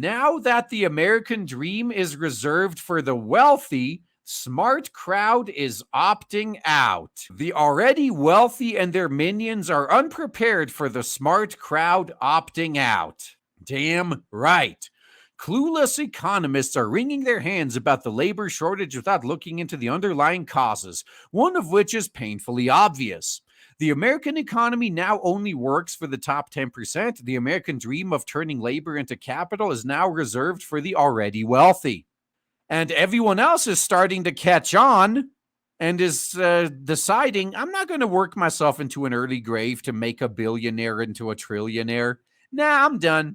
Now that the American dream is reserved for the wealthy, smart crowd is opting out. The already wealthy and their minions are unprepared for the smart crowd opting out. Damn right. Clueless economists are wringing their hands about the labor shortage without looking into the underlying causes, one of which is painfully obvious. The American economy now only works for the top 10%. The American dream of turning labor into capital is now reserved for the already wealthy. And everyone else is starting to catch on and is deciding, I'm not going to work myself into an early grave to make a billionaire into a trillionaire. Nah, I'm done.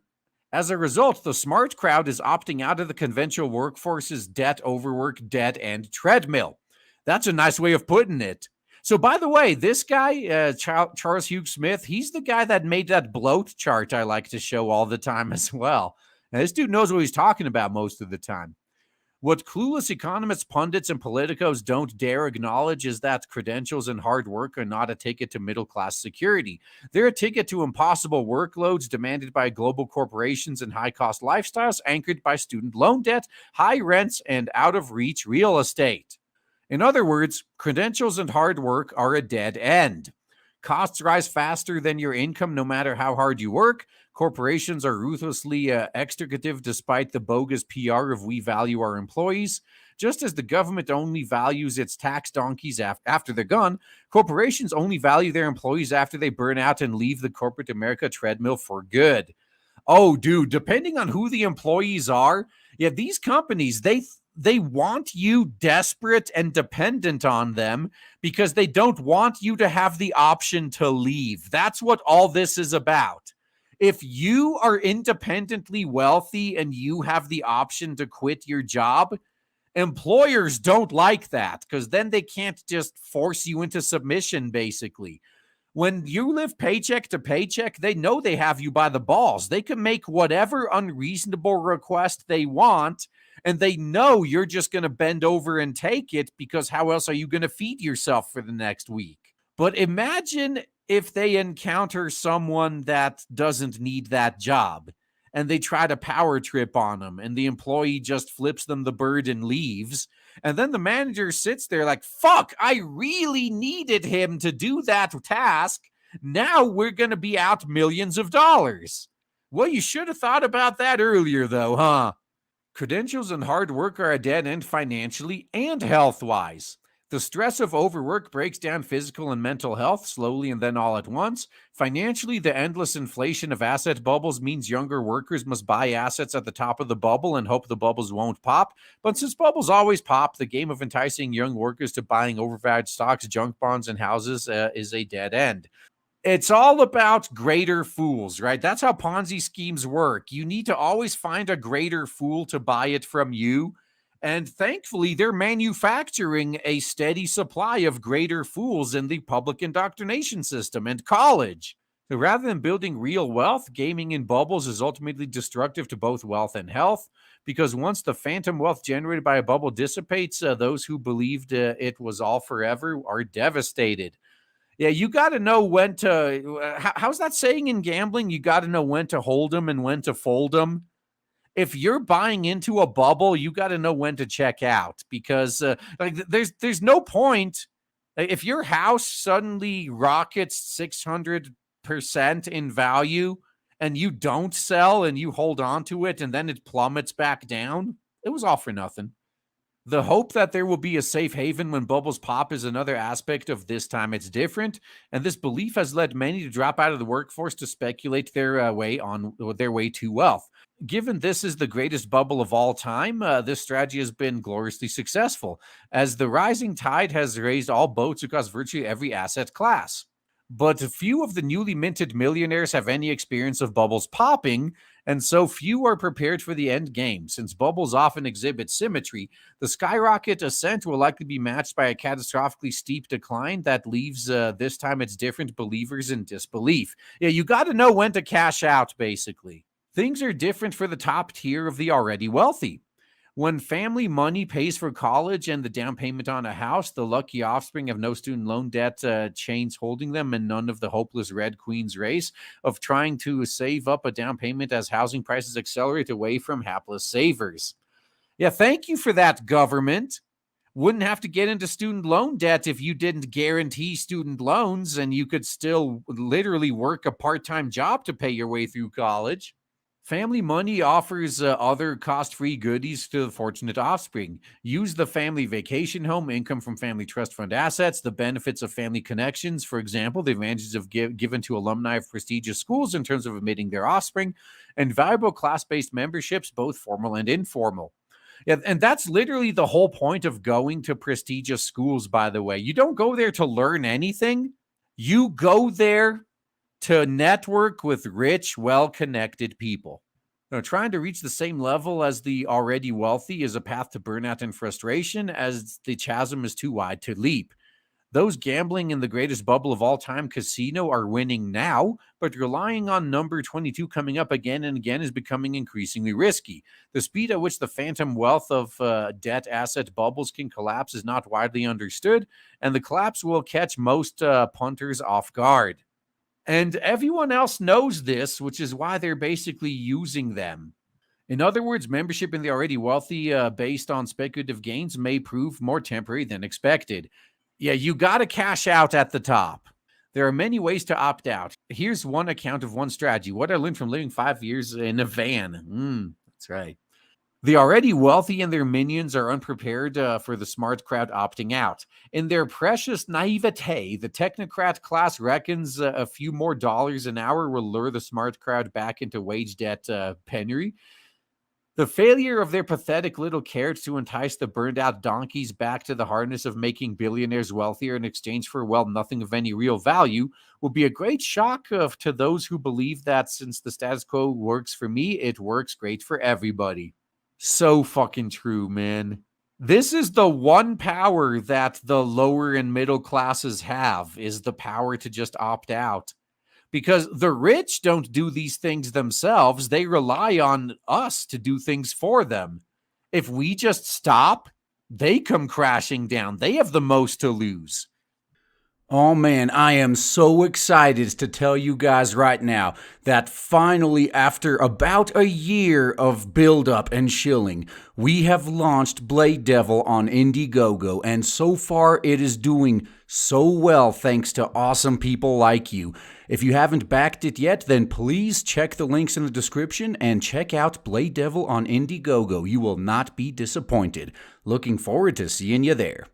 As a result, the smart crowd is opting out of the conventional workforce's debt, overwork, debt, and treadmill. That's a nice way of putting it. So, by the way, this guy, Charles Hugh Smith, he's the guy that made that bloat chart I like to show all the time as well. Now, this dude knows what he's talking about most of the time. What clueless economists, pundits, and politicos don't dare acknowledge is that credentials and hard work are not a ticket to middle-class security. They're a ticket to impossible workloads demanded by global corporations and high-cost lifestyles anchored by student loan debt, high rents, and out-of-reach real estate. In other words, credentials and hard work are a dead end. Costs rise faster than your income no matter how hard you work. Corporations are ruthlessly extricative despite the bogus PR of we value our employees. Just as the government only values its tax donkeys after they're gone, corporations only value their employees after they burn out and leave the corporate America treadmill for good. Oh, dude, depending on who the employees are, yeah, these companies, they want you desperate and dependent on them because they don't want you to have the option to leave. That's what all this is about. If you are independently wealthy and you have the option to quit your job, employers don't like that because then they can't just force you into submission, basically. When you live paycheck to paycheck, they know they have you by the balls. They can make whatever unreasonable request they want, and they know you're just going to bend over and take it because how else are you going to feed yourself for the next week? But imagine if they encounter someone that doesn't need that job and they try to power trip on them and the employee just flips them the bird and leaves. And then the manager sits there like, fuck, I really needed him to do that task. Now we're going to be out millions of dollars. Well, you should have thought about that earlier, though, huh? Credentials and hard work are a dead end financially and health-wise. The stress of overwork breaks down physical and mental health slowly and then all at once. Financially, the endless inflation of asset bubbles means younger workers must buy assets at the top of the bubble and hope the bubbles won't pop. But since bubbles always pop, the game of enticing young workers to buying overvalued stocks, junk bonds, and houses is a dead end. It's all about greater fools, right? That's how Ponzi schemes work. You need to always find a greater fool to buy it from you. And thankfully, they're manufacturing a steady supply of greater fools in the public indoctrination system and college. So rather than building real wealth, gaming in bubbles is ultimately destructive to both wealth and health, because once the phantom wealth generated by a bubble dissipates, those who believed it was all forever are devastated. Yeah, you got to know when to, how's that saying in gambling? You got to know when to hold them and when to fold them. If you're buying into a bubble, you got to know when to check out because there's no point. If your house suddenly rockets 600% in value and you don't sell and you hold on to it and then it plummets back down, it was all for nothing. The hope that there will be a safe haven when bubbles pop is another aspect of this time it's different, and this belief has led many to drop out of the workforce to speculate their way to wealth. Given this is the greatest bubble of all time, this strategy has been gloriously successful, as the rising tide has raised all boats across virtually every asset class. But few of the newly minted millionaires have any experience of bubbles popping, and so few are prepared for the end game. Since bubbles often exhibit symmetry, the skyrocket ascent will likely be matched by a catastrophically steep decline that leaves this time it's different believers in disbelief. Yeah, you got to know when to cash out, basically. Things are different for the top tier of the already wealthy. When family money pays for college and the down payment on a house, the lucky offspring have no student loan debt chains holding them and none of the hopeless Red Queen's race of trying to save up a down payment as housing prices accelerate away from hapless savers. Yeah, thank you for that, government. Wouldn't have to get into student loan debt if you didn't guarantee student loans and you could still literally work a part-time job to pay your way through college. Family money offers other cost-free goodies to the fortunate offspring. Use the family vacation home, income from family trust fund assets, the benefits of family connections, for example, the advantages of given to alumni of prestigious schools in terms of admitting their offspring, and valuable class-based memberships, both formal and informal. Yeah, and that's literally the whole point of going to prestigious schools, by the way. You don't go there to learn anything. You go there to network with rich, well-connected people. Now, trying to reach the same level as the already wealthy is a path to burnout and frustration, as the chasm is too wide to leap. Those gambling in the greatest bubble of all time, casino, are winning now, but relying on number 22 coming up again and again is becoming increasingly risky. The speed at which the phantom wealth of debt asset bubbles can collapse is not widely understood, and the collapse will catch most punters off guard. And everyone else knows this, which is why they're basically using them. In other words, membership in the already wealthy based on speculative gains may prove more temporary than expected. Yeah, you got to cash out at the top. There are many ways to opt out. Here's one account of one strategy. What I learned from living 5 years in a van. That's right. The already wealthy and their minions are unprepared for the smart crowd opting out. In their precious naivete, the technocrat class reckons a few more dollars an hour will lure the smart crowd back into wage debt penury. The failure of their pathetic little carrots to entice the burned out donkeys back to the harness of making billionaires wealthier in exchange for, well, nothing of any real value will be a great shock to those who believe that since the status quo works for me, it works great for everybody. So fucking true, man. This is the one power that the lower and middle classes have, is the power to just opt out. Because the rich don't do these things themselves. They rely on us to do things for them. If we just stop, they come crashing down. They have the most to lose. Oh man, I am so excited to tell you guys right now that finally, after about a year of build-up and shilling, we have launched Blade Devil on Indiegogo, and so far it is doing so well thanks to awesome people like you. If you haven't backed it yet, then please check the links in the description and check out Blade Devil on Indiegogo. You will not be disappointed. Looking forward to seeing you there.